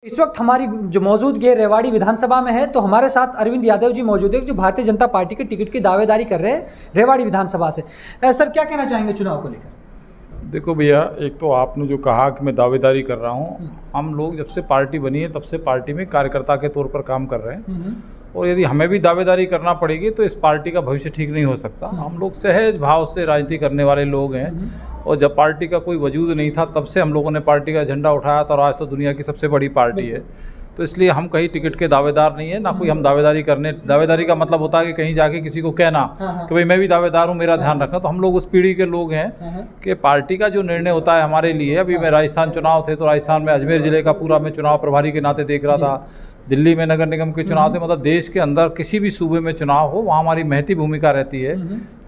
इस वक्त हमारी जो मौजूदगी रेवाड़ी विधानसभा में है, तो हमारे साथ अरविंद यादव जी मौजूद है जो भारतीय जनता पार्टी के टिकट की दावेदारी कर रहे हैं रेवाड़ी विधानसभा से। सर, क्या कहना चाहेंगे चुनाव को लेकर? देखो भैया, एक तो आपने जो कहा कि मैं दावेदारी कर रहा हूँ, हम लोग जब से पार्टी बनी है तब से पार्टी में कार्यकर्ता के तौर पर काम कर रहे हैं, और यदि हमें भी दावेदारी करना पड़ेगी तो इस पार्टी का भविष्य ठीक नहीं हो सकता। हम लोग सहज भाव से राजनीति करने वाले लोग हैं, और जब पार्टी का कोई वजूद नहीं था तब से हम लोगों ने पार्टी का झंडा उठाया था, और आज तो दुनिया की सबसे बड़ी पार्टी है। तो इसलिए हम कहीं टिकट के दावेदार नहीं है, ना कोई हम दावेदारी का मतलब होता है कि कहीं जाके किसी को कहना कि भाई मैं भी दावेदार हूँ, मेरा ध्यान रखना। तो हम लोग उस पीढ़ी के लोग हैं कि पार्टी का जो निर्णय होता है हमारे लिए, अभी मैं राजस्थान चुनाव थे तो राजस्थान में अजमेर ज़िले का पूरा मैं चुनाव प्रभारी के नाते देख रहा था, दिल्ली में नगर निगम के चुनाव थे, मतलब देश के अंदर किसी भी सूबे में चुनाव हो वहाँ हमारी महती भूमिका रहती है।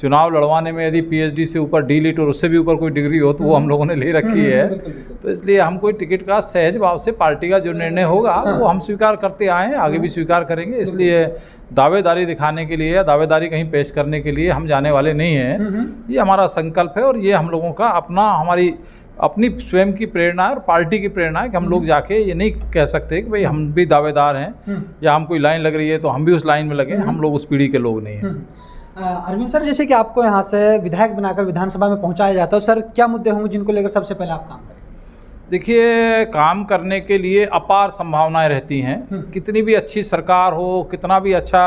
चुनाव लड़वाने में यदि पीएचडी से ऊपर डी.लिट और उससे भी ऊपर कोई डिग्री हो तो वो हम लोगों ने ले रखी है। तो इसलिए हम कोई टिकट का सहज भाव से पार्टी का जो निर्णय होगा वो हम स्वीकार करते आए हैं, आगे भी स्वीकार करेंगे। इसलिए दावेदारी दिखाने के लिए या दावेदारी कहीं पेश करने के लिए हम जाने वाले नहीं हैं। ये हमारा संकल्प है और ये हम लोगों का हमारी अपनी स्वयं की प्रेरणा है और पार्टी की प्रेरणा है कि हम लोग जाके ये नहीं कह सकते कि भाई हम भी दावेदार हैं या हम कोई लाइन लग रही है तो हम भी उस लाइन में लगे। हम लोग उस पीढ़ी के लोग नहीं हैं। अरविंद सर, जैसे कि आपको यहाँ से विधायक बनाकर विधानसभा में पहुँचाया जाता है, सर क्या मुद्दे होंगे जिनको लेकर सबसे पहले आप काम करें? देखिए, काम करने के लिए अपार संभावनाएं रहती हैं। कितनी भी अच्छी सरकार हो, कितना भी अच्छा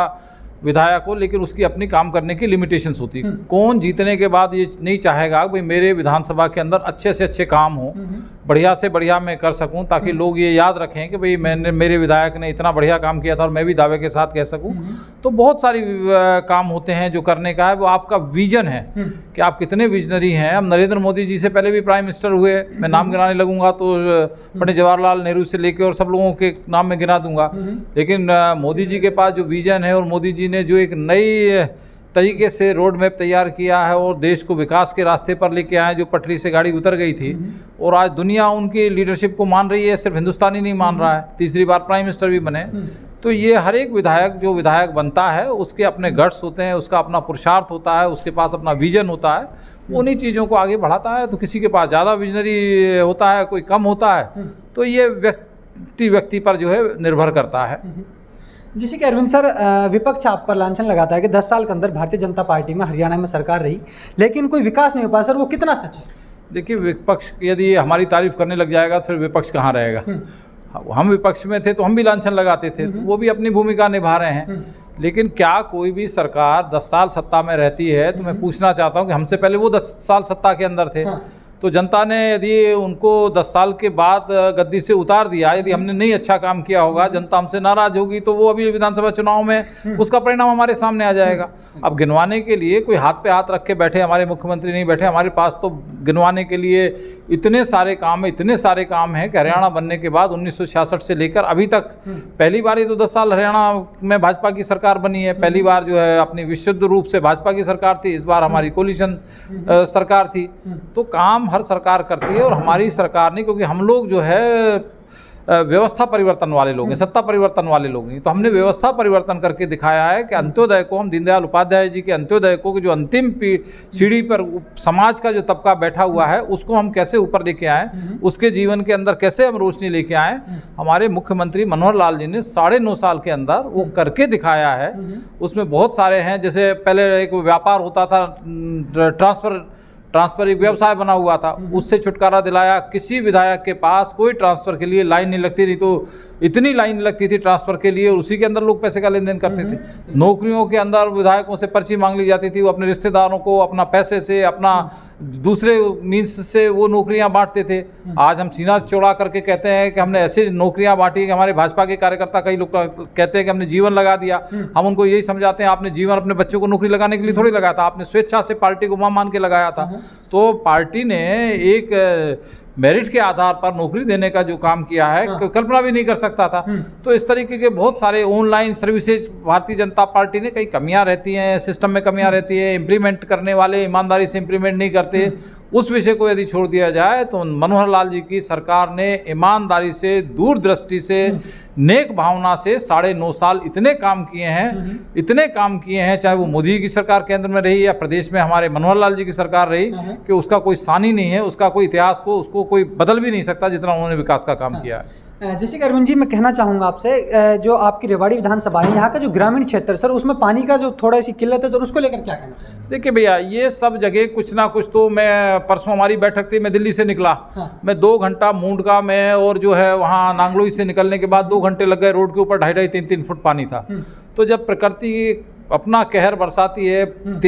विधायक हो, लेकिन उसकी अपनी काम करने की लिमिटेशंस होती है। कौन जीतने के बाद ये नहीं चाहेगा भाई मेरे विधानसभा के अंदर अच्छे से अच्छे काम हो, बढ़िया से बढ़िया मैं कर सकूं, ताकि लोग ये याद रखें कि भाई मेरे विधायक ने इतना बढ़िया काम किया था और मैं भी दावे के साथ कह सकूं। तो बहुत सारी काम होते हैं जो करने का है, वो आपका विजन है कि आप कितने विजनरी हैं। अब नरेंद्र मोदी जी से पहले भी प्राइम मिनिस्टर हुए, मैं नाम गिनाने लगूंगा तो पंडित जवाहरलाल नेहरू से लेकर और सब लोगों के नाम में गिना दूंगा, लेकिन मोदी जी के पास जो विजन है और मोदी जी ने जो एक नई तरीके से रोड मैप तैयार किया है और देश को विकास के रास्ते पर लेके आए, जो पटरी से गाड़ी उतर गई थी, और आज दुनिया उनकी लीडरशिप को मान रही है, सिर्फ हिंदुस्तान ही नहीं मान रहा है, तीसरी बार प्राइम मिनिस्टर भी बने। तो ये हर एक विधायक जो विधायक बनता है उसके अपने गट्स होते हैं, उसका अपना पुरुषार्थ होता है, उसके पास अपना विजन होता है, उन्हीं चीज़ों को आगे बढ़ाता है। तो किसी के पास ज़्यादा विजनरी होता है, कोई कम होता है, तो ये व्यक्ति पर जो है निर्भर करता है। जैसे कि अरविंद सर, विपक्ष आप पर लांछन लगाता है कि 10 साल के अंदर भारतीय जनता पार्टी में हरियाणा में सरकार रही लेकिन कोई विकास नहीं हो पाया। सर, वो कितना सच है? देखिए, विपक्ष यदि हमारी तारीफ करने लग जाएगा तो फिर विपक्ष कहाँ रहेगा। हम विपक्ष में थे तो हम भी लांछन लगाते थे, तो वो भी अपनी भूमिका निभा रहे हैं। लेकिन क्या कोई भी सरकार 10 साल सत्ता में रहती है, तो मैं पूछना चाहता हूँ कि हमसे पहले वो 10 साल सत्ता के अंदर थे, तो जनता ने यदि उनको 10 साल के बाद गद्दी से उतार दिया, यदि हमने नहीं अच्छा काम किया होगा, जनता हमसे नाराज होगी, तो वो अभी विधानसभा चुनाव में उसका परिणाम हमारे सामने आ जाएगा। अब गिनवाने के लिए कोई हाथ पे हाथ रख के बैठे हमारे मुख्यमंत्री नहीं बैठे, हमारे पास तो गिनवाने के लिए इतने सारे काम हैं कि हरियाणा बनने के बाद 1966 से लेकर अभी तक पहली बार ही तो 10 साल हरियाणा में भाजपा की सरकार बनी है। पहली बार जो है अपनी विशुद्ध रूप से भाजपा की सरकार थी, इस बार हमारी कोलिशन सरकार थी। तो काम हर सरकार करती है और हमारी सरकार नहीं, क्योंकि हम लोग जो है व्यवस्था परिवर्तन वाले लोग हैं, सत्ता परिवर्तन वाले लोग नहीं। तो हमने व्यवस्था परिवर्तन करके दिखाया है कि अंत्योदय को, हम दीनदयाल उपाध्याय जी के अंत्योदय को, जो अंतिम सीढ़ी पर समाज का जो तबका बैठा हुआ है, उसको हम कैसे ऊपर लेके आएँ, उसके जीवन के अंदर कैसे हम रोशनी लेके आएँ। हमारे मुख्यमंत्री मनोहर लाल जी ने 9.5 साल के अंदर वो करके दिखाया है। उसमें बहुत सारे हैं, जैसे पहले एक व्यापार होता था, ट्रांसफ़र एक व्यवसाय बना हुआ था, उससे छुटकारा दिलाया। किसी विधायक के पास कोई ट्रांसफ़र के लिए लाइन नहीं लगती थी, तो इतनी लाइन लगती थी ट्रांसफ़र के लिए, और उसी के अंदर लोग पैसे का लेन देन करते थे। नौकरियों के अंदर विधायकों से पर्ची मांग ली जाती थी, वो अपने रिश्तेदारों को अपना पैसे से, अपना दूसरे मीन्स से वो नौकरियां बांटते थे। आज हम सीना चौड़ा करके कहते हैं कि हमने ऐसी नौकरियां बांटी कि हमारे भाजपा के कार्यकर्ता, कई लोग कहते हैं कि हमने जीवन लगा दिया। हम उनको यही समझाते हैं, आपने जीवन अपने बच्चों को नौकरी लगाने के लिए थोड़ी लगाया था, आपने स्वेच्छा से पार्टी को मां मान के लगाया था। तो पार्टी ने एक मेरिट के आधार पर नौकरी देने का जो काम किया है, कल्पना भी नहीं कर सकता था। तो इस तरीके के बहुत सारे online services Bharatiya Janata party ने, कई कमियां रहती हैं, सिस्टम में कमियां रहती है, इम्प्लीमेंट करने वाले ईमानदारी से इम्प्लीमेंट नहीं करते। उस विषय को यदि छोड़ दिया जाए तो मनोहर लाल जी की सरकार ने ईमानदारी से, दूरदृष्टि से, नेक भावना से 9.5 साल इतने काम किए हैं, चाहे वो मोदी की सरकार केंद्र में रही या प्रदेश में हमारे मनोहर लाल जी की सरकार रही, कि उसका कोई सानी नहीं है, उसका कोई इतिहास को उसको कोई बदल भी नहीं सकता जितना उन्होंने विकास का काम किया है। जैसे कि अरविंद जी, मैं कहना चाहूँगा आपसे, जो आपकी रेवाड़ी विधानसभा है, यहाँ का जो ग्रामीण क्षेत्र सर, उसमें पानी का जो थोड़ा सी किल्लत है सर, उसको लेकर क्या कहना चाहिए? देखिए भैया, ये सब जगह कुछ ना कुछ तो, मैं परसों हमारी बैठक थी, मैं दिल्ली से निकला। हाँ। मैं 2 घंटा मूंडका में, और जो है वहाँ नांगलोई से निकलने के बाद 2 घंटे लग गए। रोड के ऊपर 2.5-3 फुट पानी था। तो जब प्रकृति अपना कहर बरसाती है,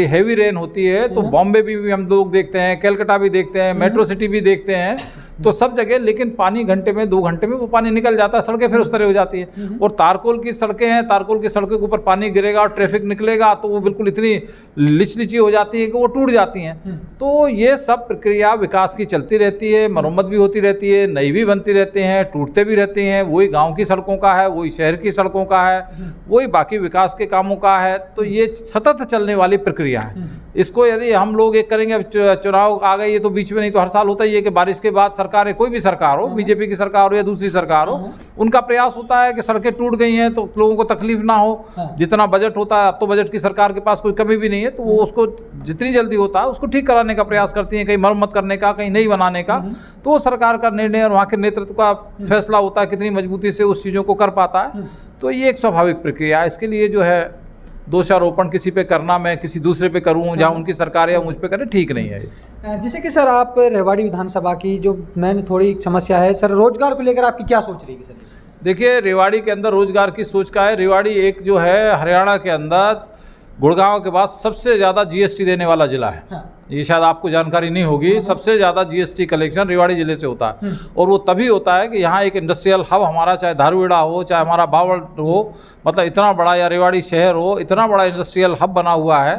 हेवी रेन होती है, तो बॉम्बे भी हम लोग देखते हैं, कलकत्ता भी देखते हैं, मेट्रो सिटी भी देखते हैं, तो सब जगह, लेकिन पानी घंटे में 2 घंटे में वो पानी निकल जाता है, सड़कें फिर उस तरह हो जाती है। और तारकोल की सड़कें हैं, तारकोल की सड़कों के ऊपर पानी गिरेगा और ट्रैफिक निकलेगा तो वो बिल्कुल इतनी लिचलिची हो जाती है कि वो टूट जाती हैं। तो ये सब प्रक्रिया विकास की चलती रहती है, मरम्मत भी होती रहती है, नई भी बनती रहती हैं, टूटते भी रहते हैं। वही गाँव की सड़कों का है, वही शहर की सड़कों का है, वही बाकी विकास के कामों का है। तो ये सतत चलने वाली प्रक्रिया है। इसको यदि हम लोग एक करेंगे, चुनाव आ गए ये तो बीच में, नहीं तो हर साल होता ही है कि बारिश के बाद सरकार, कोई भी सरकार हो, बीजेपी की सरकार हो या दूसरी सरकार हो, उनका प्रयास होता है कि सड़कें टूट गई हैं तो लोगों को तकलीफ ना हो। जितना बजट होता है, अब तो बजट की सरकार के पास कोई कमी भी नहीं है, तो वो उसको जितनी जल्दी होता है उसको ठीक कराने का प्रयास करती हैं, कहीं मरम्मत करने का, कहीं नई बनाने का। तो वो सरकार का निर्णय और वहाँ के नेतृत्व का फैसला होता है कितनी मजबूती से उस चीज़ों को कर पाता है। तो ये एक स्वाभाविक प्रक्रिया है। इसके लिए जो है दोषारोपण किसी पे करना, मैं किसी दूसरे पे करूं, जहां उनकी सरकार या मुझ पे करे, ठीक नहीं है। जैसे कि सर, आप रेवाड़ी विधानसभा की जो मैंने थोड़ी समस्या है सर, रोजगार को लेकर आपकी क्या सोच रहेगी सर? देखिए, रेवाड़ी के अंदर रोजगार की सोच का है। रेवाड़ी एक जो है हरियाणा के अंदर गुड़गांव के बाद सबसे ज़्यादा जीएसटी देने वाला ज़िला है। हाँ। ये शायद आपको जानकारी नहीं होगी। सबसे ज़्यादा जीएसटी कलेक्शन रेवाड़ी ज़िले से होता है, और वो तभी होता है कि यहाँ एक इंडस्ट्रियल हब हमारा, चाहे धारूहेड़ा हो, चाहे हमारा बावल हो, मतलब इतना बड़ा, या रेवाड़ी शहर हो, इतना बड़ा इंडस्ट्रियल हब बना हुआ है।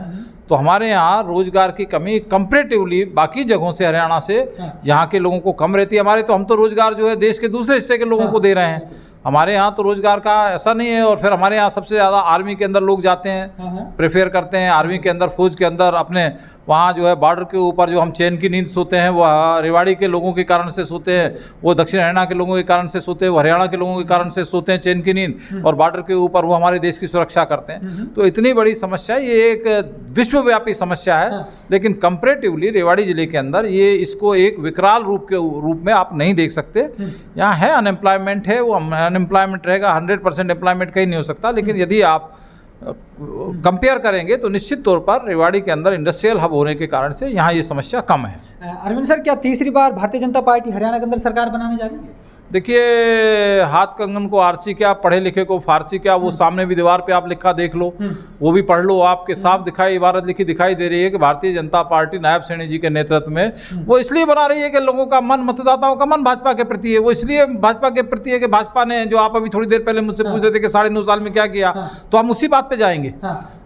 तो हमारे यहाँ रोजगार की कमी कंपैरेटिवली बाकी जगहों से, हरियाणा से, यहाँ के लोगों को कम रहती है। हमारे तो, हम तो रोजगार जो है देश के दूसरे हिस्से के लोगों को दे रहे हैं। हमारे यहाँ तो रोजगार का ऐसा नहीं है। और फिर हमारे यहाँ सबसे ज़्यादा आर्मी के अंदर लोग जाते हैं, प्रेफर करते हैं आर्मी के अंदर, फौज के अंदर। अपने वहाँ जो है बॉर्डर के ऊपर जो हम चैन की नींद सोते हैं, वो रेवाड़ी के लोगों के कारण से सोते हैं, वो दक्षिण हरियाणा के लोगों के कारण से सोते हैं, वो हरियाणा के लोगों के कारण से सोते हैं चैन की नींद, और बॉर्डर के ऊपर वो हमारे देश की सुरक्षा करते हैं। तो इतनी बड़ी समस्या, ये एक विश्वव्यापी समस्या है। लेकिन कंपैरेटिवली रेवाड़ी ज़िले के अंदर ये, इसको एक विकराल रूप में आप नहीं देख सकते। यहाँ है अनएम्प्लॉयमेंट है, वो अनएम्प्लॉयमेंट रहेगा, 100% एम्प्लॉयमेंट कहीं नहीं हो सकता। लेकिन यदि आप कंपेयर करेंगे तो निश्चित तौर पर रेवाड़ी के अंदर इंडस्ट्रियल हब होने के कारण से यहाँ ये समस्या कम है। अरविंद सर, क्या तीसरी बार भारतीय जनता पार्टी हरियाणा के अंदर सरकार बनाने जा रही है? देखिए, हाथ कंगन को आरसी क्या, पढ़े लिखे को फारसी क्या, वो सामने भी दीवार पे आप लिखा देख लो, वो भी पढ़ लो, आपके साफ दिखाई, इबारत लिखी दिखाई दे रही है कि भारतीय जनता पार्टी नायब सैनी जी के नेतृत्व में वो इसलिए बना रही है कि लोगों का मन, मतदाताओं का मन भाजपा के प्रति है। वो इसलिए भाजपा के प्रति है कि भाजपा ने, जो आप अभी थोड़ी देर पहले मुझसे पूछ रहे थे कि 9.5 साल में क्या किया, तो हम उसी बात पे जाएंगे।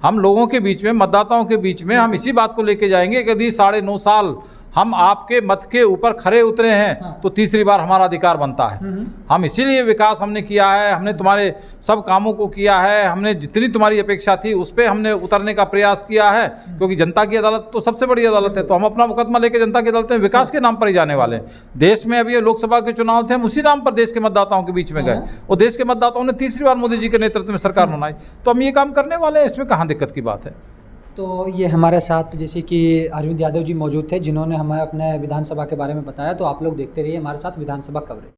हम लोगों के बीच में, मतदाताओं के बीच में, हम इसी बात को लेके जाएंगे कि यदि 9.5 साल हम आपके मत के ऊपर खरे उतरे हैं तो तीसरी बार हमारा अधिकार बनता है। हम इसीलिए विकास हमने किया है, हमने तुम्हारे सब कामों को किया है, हमने जितनी तुम्हारी अपेक्षा थी उस पर हमने उतरने का प्रयास किया है, क्योंकि जनता की अदालत तो सबसे बड़ी अदालत है। तो हम अपना मुकदमा लेके जनता की अदालत में विकास के नाम पर ही जाने वाले हैं। देश में अभी लोकसभा के चुनाव थे, हम उसी नाम पर देश के मतदाताओं के बीच में गए, और देश के मतदाताओं ने तीसरी बार मोदी जी के नेतृत्व में सरकार बनाई। तो हम ये काम करने वाले हैं, इसमें कहाँ दिक्कत की बात है। तो ये हमारे साथ जैसे कि अरविंद यादव जी मौजूद थे, जिन्होंने हमें अपने विधानसभा के बारे में बताया। तो आप लोग देखते रहिए हमारे साथ विधानसभा कवरेज।